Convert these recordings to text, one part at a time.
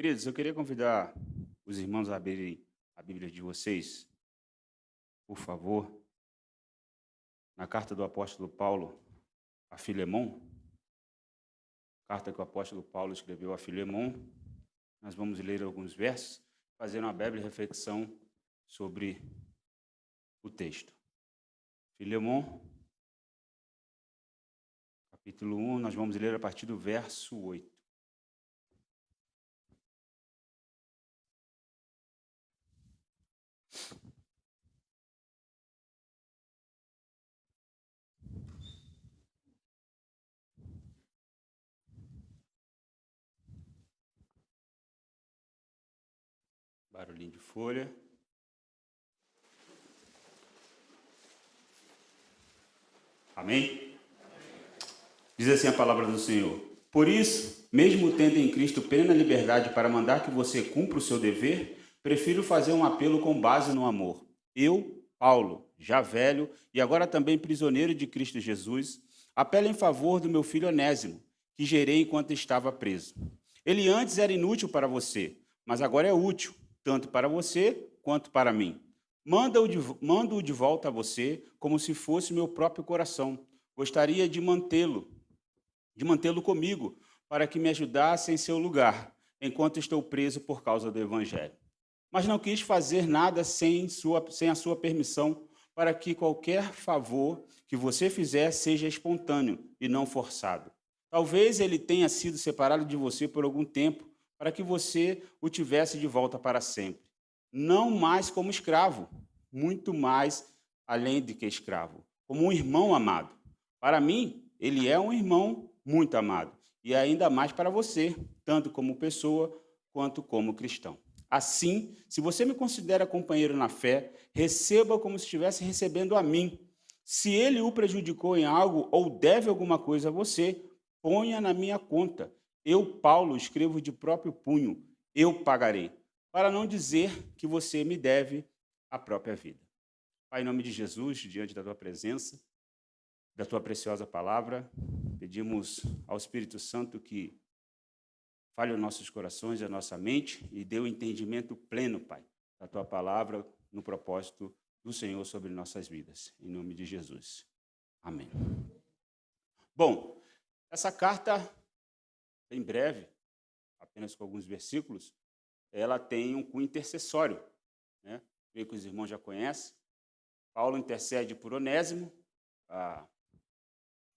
Queridos, eu queria convidar os irmãos a abrirem a Bíblia de vocês, por favor, na carta do apóstolo Paulo a Filemon, carta que o apóstolo Paulo escreveu a Filemon. Nós vamos ler alguns versos, fazer uma breve reflexão sobre o texto. Filemon, capítulo 1, nós vamos ler a partir do verso 8. Barulhinho de folha. Amém? Diz assim a palavra do Senhor. Por isso, mesmo tendo em Cristo plena liberdade para mandar que você cumpra o seu dever, prefiro fazer um apelo com base no amor. Eu, Paulo, já velho e agora também prisioneiro de Cristo Jesus, apelo em favor do meu filho Onésimo, que gerei enquanto estava preso. Ele antes era inútil para você, mas agora é útil, tanto para você quanto para mim. Mando-o de volta a você, como se fosse meu próprio coração. Gostaria de mantê-lo comigo, para que me ajudasse em seu lugar, enquanto estou preso por causa do Evangelho. Mas não quis fazer nada sem a sua permissão, para que qualquer favor que você fizer seja espontâneo e não forçado. Talvez ele tenha sido separado de você por algum tempo, para que você o tivesse de volta para sempre. Não mais como escravo, muito mais além de que escravo, como um irmão amado. Para mim, ele é um irmão muito amado, e ainda mais para você, tanto como pessoa quanto como cristão. Assim, se você me considera companheiro na fé, receba como se estivesse recebendo a mim. Se ele o prejudicou em algo ou deve alguma coisa a você, ponha na minha conta. Eu, Paulo, escrevo de próprio punho, eu pagarei, para não dizer que você me deve a própria vida. Pai, em nome de Jesus, diante da tua presença, da tua preciosa palavra, pedimos ao Espírito Santo que fale os nossos corações e a nossa mente e dê o entendimento pleno, Pai, da tua palavra no propósito do Senhor sobre nossas vidas. Em nome de Jesus. Amém. Bom, essa carta, em breve, apenas com alguns versículos, ela tem um cunho intercessório, né? Creio que os irmãos já conhecem. Paulo intercede por Onésimo, a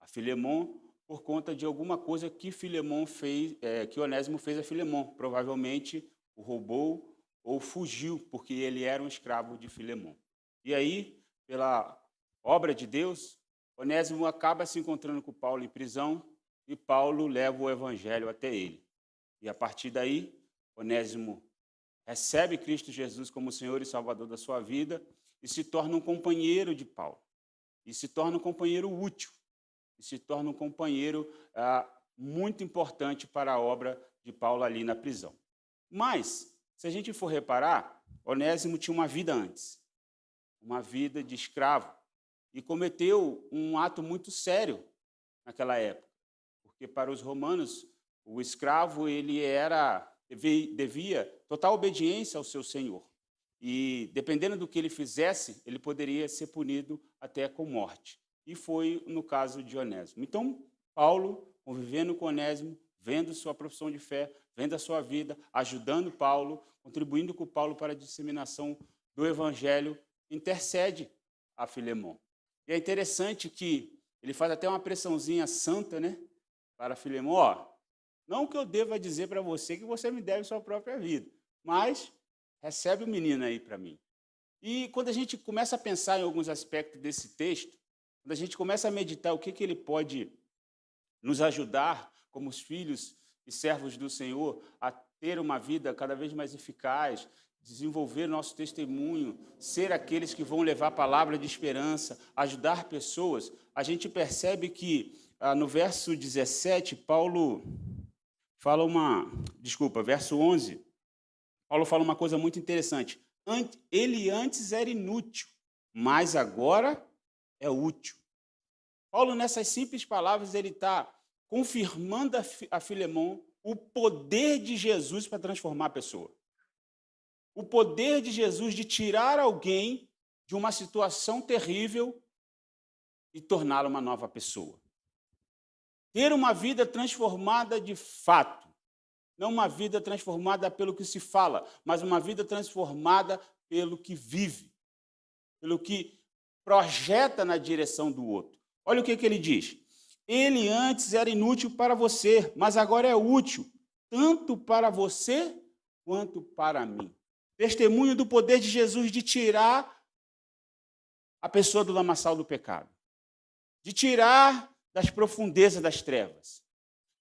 Filemon, por conta de alguma coisa que Filemon fez, que Onésimo fez a Filemon. Provavelmente o roubou ou fugiu, porque ele era um escravo de Filemon. E aí, pela obra de Deus, Onésimo acaba se encontrando com Paulo em prisão e Paulo leva o evangelho até ele. E a partir daí, Onésimo recebe Cristo Jesus como Senhor e Salvador da sua vida e se torna um companheiro de Paulo. E se torna um companheiro útil. E se torna um companheiro muito importante para a obra de Paulo ali na prisão. Mas, se a gente for reparar, Onésimo tinha uma vida antes. Uma vida de escravo. E cometeu um ato muito sério naquela época. Porque para os romanos, o escravo ele devia total obediência ao seu senhor. E, dependendo do que ele fizesse, ele poderia ser punido até com morte. E foi no caso de Onésimo. Então, Paulo, convivendo com Onésimo, vendo sua profissão de fé, vendo a sua vida, ajudando Paulo, contribuindo com Paulo para a disseminação do evangelho, intercede a Filemon. E é interessante que ele faz até uma pressãozinha santa, né, para Filemon. Não que eu deva dizer para você que você me deve sua própria vida, mas recebe o menino aí para mim. E quando a gente começa a pensar em alguns aspectos desse texto, quando a gente começa a meditar o que ele pode nos ajudar, como os filhos e servos do Senhor, a ter uma vida cada vez mais eficaz, desenvolver nosso testemunho, ser aqueles que vão levar a palavra de esperança, ajudar pessoas, a gente percebe que no verso 17, Paulo fala verso 11, Paulo fala uma coisa muito interessante. Ele antes era inútil, mas agora é útil. Paulo, nessas simples palavras, ele está confirmando a Filemon o poder de Jesus para transformar a pessoa. O poder de Jesus de tirar alguém de uma situação terrível e torná-lo uma nova pessoa. Ter uma vida transformada de fato. Não uma vida transformada pelo que se fala, mas uma vida transformada pelo que vive, pelo que projeta na direção do outro. Olha o que ele diz. Ele antes era inútil para você, mas agora é útil, tanto para você quanto para mim. Testemunho do poder de Jesus de tirar a pessoa do lamaçal do pecado, de tirar das profundezas das trevas,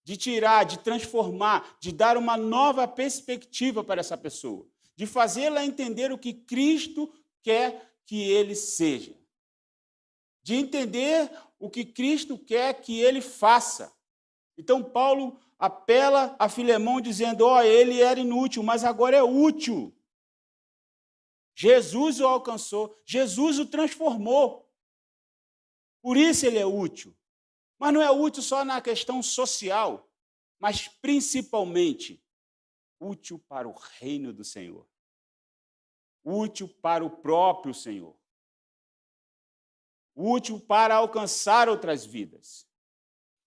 de tirar, de transformar, de dar uma nova perspectiva para essa pessoa, de fazê-la entender o que Cristo quer que ele seja, de entender o que Cristo quer que ele faça. Então, Paulo apela a Filemão dizendo, ele era inútil, mas agora é útil. Jesus o alcançou, Jesus o transformou. Por isso ele é útil. Mas não é útil só na questão social, mas principalmente útil para o reino do Senhor. Útil para o próprio Senhor. Útil para alcançar outras vidas.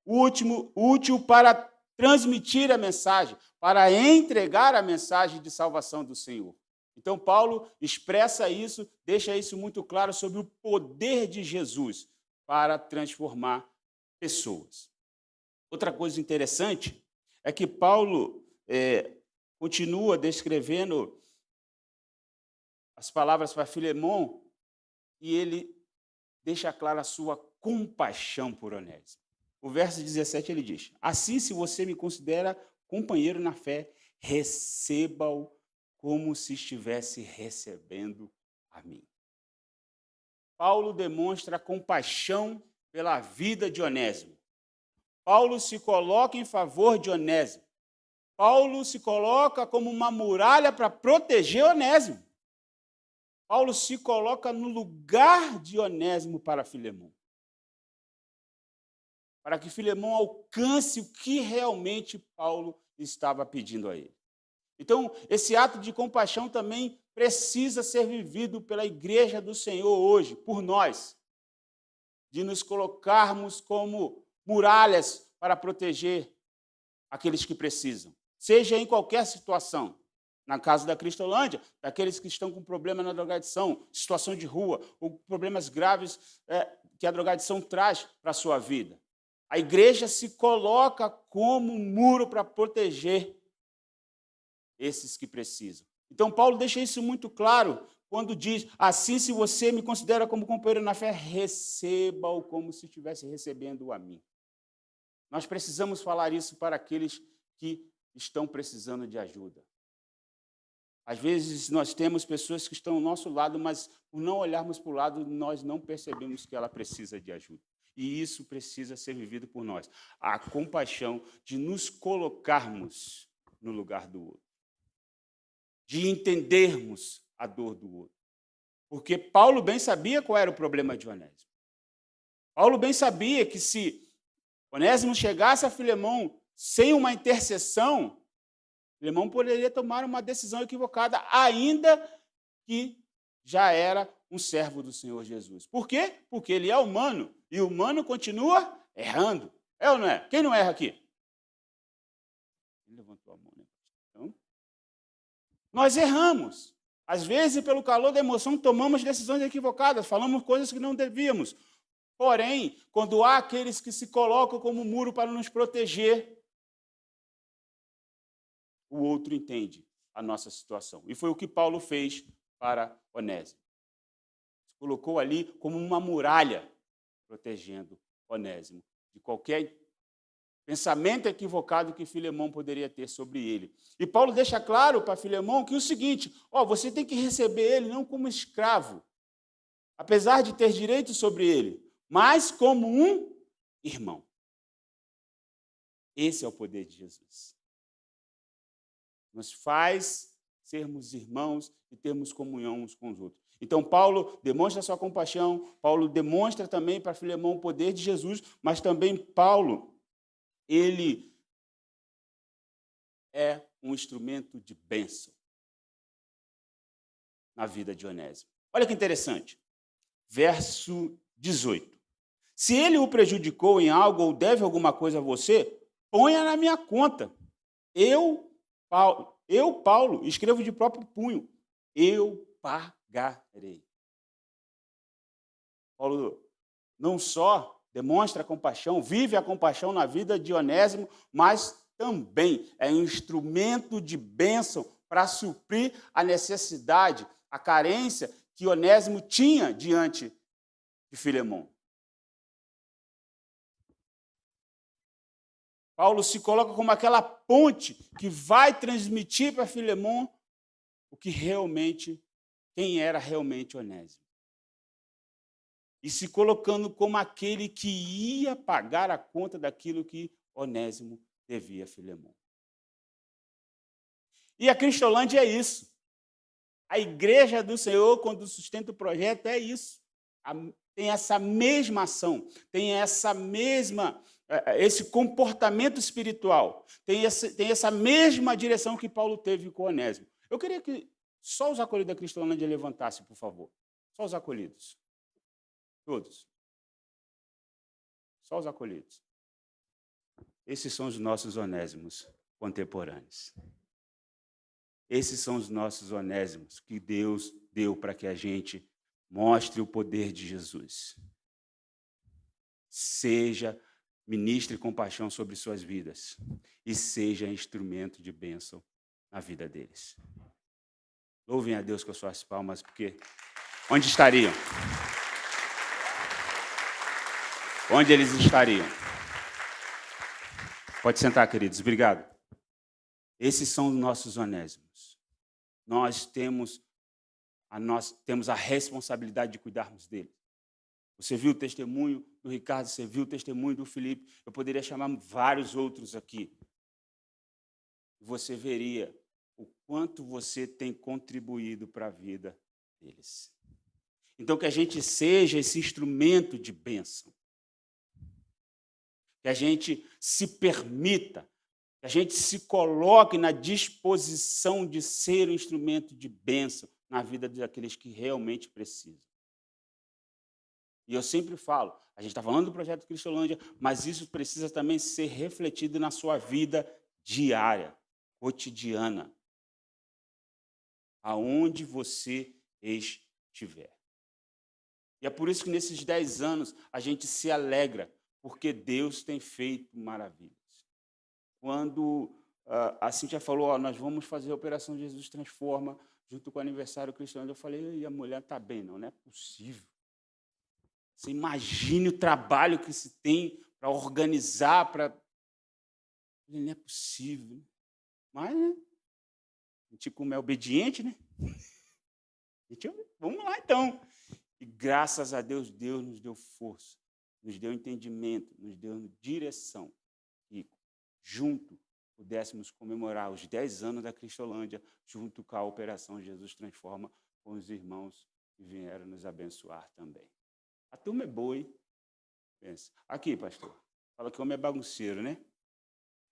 Útil para transmitir a mensagem, para entregar a mensagem de salvação do Senhor. Então, Paulo expressa isso, deixa isso muito claro sobre o poder de Jesus para transformar pessoas. Outra coisa interessante é que Paulo continua descrevendo as palavras para Filemão e ele deixa clara a sua compaixão por Onésimo. O verso 17 ele diz, assim, se você me considera companheiro na fé, receba-o como se estivesse recebendo a mim. Paulo demonstra compaixão pela vida de Onésimo. Paulo se coloca em favor de Onésimo. Paulo se coloca como uma muralha para proteger Onésimo. Paulo se coloca no lugar de Onésimo para Filemão. Para que Filemão alcance o que realmente Paulo estava pedindo a ele. Então, esse ato de compaixão também precisa ser vivido pela igreja do Senhor hoje, por nós. De nos colocarmos como muralhas para proteger aqueles que precisam. Seja em qualquer situação. Na casa da Cristolândia, daqueles que estão com problema na drogadição, situação de rua, ou problemas graves que a drogadição traz para a sua vida. A igreja se coloca como um muro para proteger esses que precisam. Então, Paulo deixa isso muito claro quando diz, assim, se você me considera como companheiro na fé, receba-o como se estivesse recebendo a mim. Nós precisamos falar isso para aqueles que estão precisando de ajuda. Às vezes, nós temos pessoas que estão ao nosso lado, mas por não olharmos para o lado, nós não percebemos que ela precisa de ajuda. E isso precisa ser vivido por nós. A compaixão de nos colocarmos no lugar do outro. De entendermos a dor do outro. Porque Paulo bem sabia qual era o problema de Onésimo. Paulo bem sabia que se Onésimo chegasse a Filemão sem uma intercessão, Filemão poderia tomar uma decisão equivocada, ainda que já era um servo do Senhor Jesus. Por quê? Porque ele é humano, e o humano continua errando. É ou não é? Quem não erra aqui? Ele levantou a mão, né? Então, nós erramos. Às vezes, pelo calor da emoção, tomamos decisões equivocadas, falamos coisas que não devíamos. Porém, quando há aqueles que se colocam como muro para nos proteger, o outro entende a nossa situação. E foi o que Paulo fez para Onésimo. Se colocou ali como uma muralha, protegendo Onésimo de qualquer pensamento equivocado que Filemão poderia ter sobre ele. E Paulo deixa claro para Filemão que é o seguinte, você tem que receber ele não como escravo, apesar de ter direito sobre ele, mas como um irmão. Esse é o poder de Jesus. Nos faz sermos irmãos e termos comunhão uns com os outros. Então, Paulo demonstra a sua compaixão, Paulo demonstra também para Filemão o poder de Jesus, mas também Paulo, ele é um instrumento de bênção na vida de Onésimo. Olha que interessante. Verso 18. Se ele o prejudicou em algo ou deve alguma coisa a você, ponha na minha conta. Paulo, escrevo de próprio punho, eu pagarei. Paulo não só demonstra compaixão, vive a compaixão na vida de Onésimo, mas também é um instrumento de bênção para suprir a necessidade, a carência que Onésimo tinha diante de Filemão. Paulo se coloca como aquela ponte que vai transmitir para Filemão quem era realmente Onésimo. E se colocando como aquele que ia pagar a conta daquilo que Onésimo devia a Filemão. E a Cristolândia é isso. A igreja do Senhor, quando sustenta o projeto, é isso. Tem essa mesma ação, tem esse comportamento espiritual, tem essa mesma direção que Paulo teve com Onésimo. Eu queria que só os acolhidos da Cristolândia levantassem, por favor. Só os acolhidos. Todos. Só os acolhidos. Esses são os nossos Onésimos contemporâneos. Esses são os nossos Onésimos que Deus deu para que a gente mostre o poder de Jesus. Ministre compaixão sobre suas vidas e seja instrumento de bênção na vida deles. Louvem a Deus com as suas palmas, porque onde estariam? Onde eles estariam? Pode sentar, queridos. Obrigado. Esses são os nossos Onésimos. Nós temos a responsabilidade de cuidarmos deles. Você viu o testemunho do Ricardo, você viu o testemunho do Felipe. Eu poderia chamar vários outros aqui. Você veria o quanto você tem contribuído para a vida deles. Então, que a gente seja esse instrumento de bênção. Que a gente se permita, que a gente se coloque na disposição de ser um instrumento de bênção na vida daqueles que realmente precisam. E eu sempre falo, a gente está falando do projeto Cristolândia, mas isso precisa também ser refletido na sua vida diária, cotidiana, aonde você estiver. E é por isso que nesses 10 anos a gente se alegra, porque Deus tem feito maravilhas. Quando a Cíntia falou, nós vamos fazer a Operação Jesus Transforma, junto com o aniversário cristão, eu falei, e a mulher está bem, não é possível. Você imagine o trabalho que se tem para organizar, não é possível. Mas, né? A gente, como é obediente, né? Vamos lá, então. E graças a Deus, Deus nos deu força, nos deu entendimento, nos deu direção. E junto pudéssemos comemorar os 10 anos da Cristolândia, junto com a Operação Jesus Transforma, com os irmãos que vieram nos abençoar também. A turma é boa, hein? Pensa. Aqui, pastor. Fala que o homem é bagunceiro, né?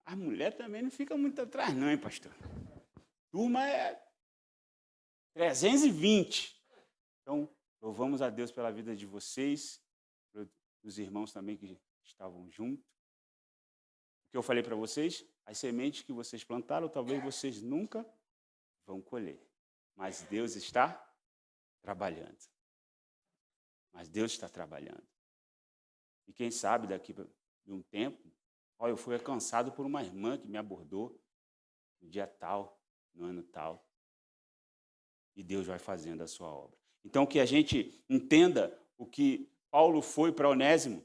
A mulher também não fica muito atrás, não, hein, pastor? Turma é 320. Então, louvamos a Deus pela vida de vocês, dos irmãos também que estavam juntos. O que eu falei para vocês, as sementes que vocês plantaram, talvez vocês nunca vão colher. Mas Deus está trabalhando. E quem sabe daqui de um tempo, eu fui alcançado por uma irmã que me abordou no dia tal, no ano tal. E Deus vai fazendo a sua obra. Então, que a gente entenda o que Paulo foi para Onésimo,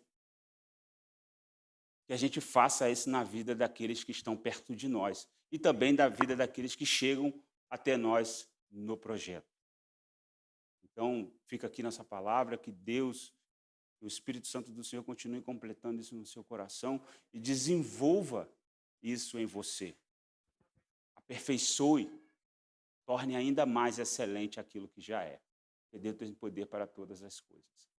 que a gente faça isso na vida daqueles que estão perto de nós e também da vida daqueles que chegam até nós no projeto. Então, fica aqui nossa palavra, que Deus, o Espírito Santo do Senhor continue completando isso no seu coração e desenvolva isso em você. Aperfeiçoe, torne ainda mais excelente aquilo que já é. Porque Deus tem poder para todas as coisas.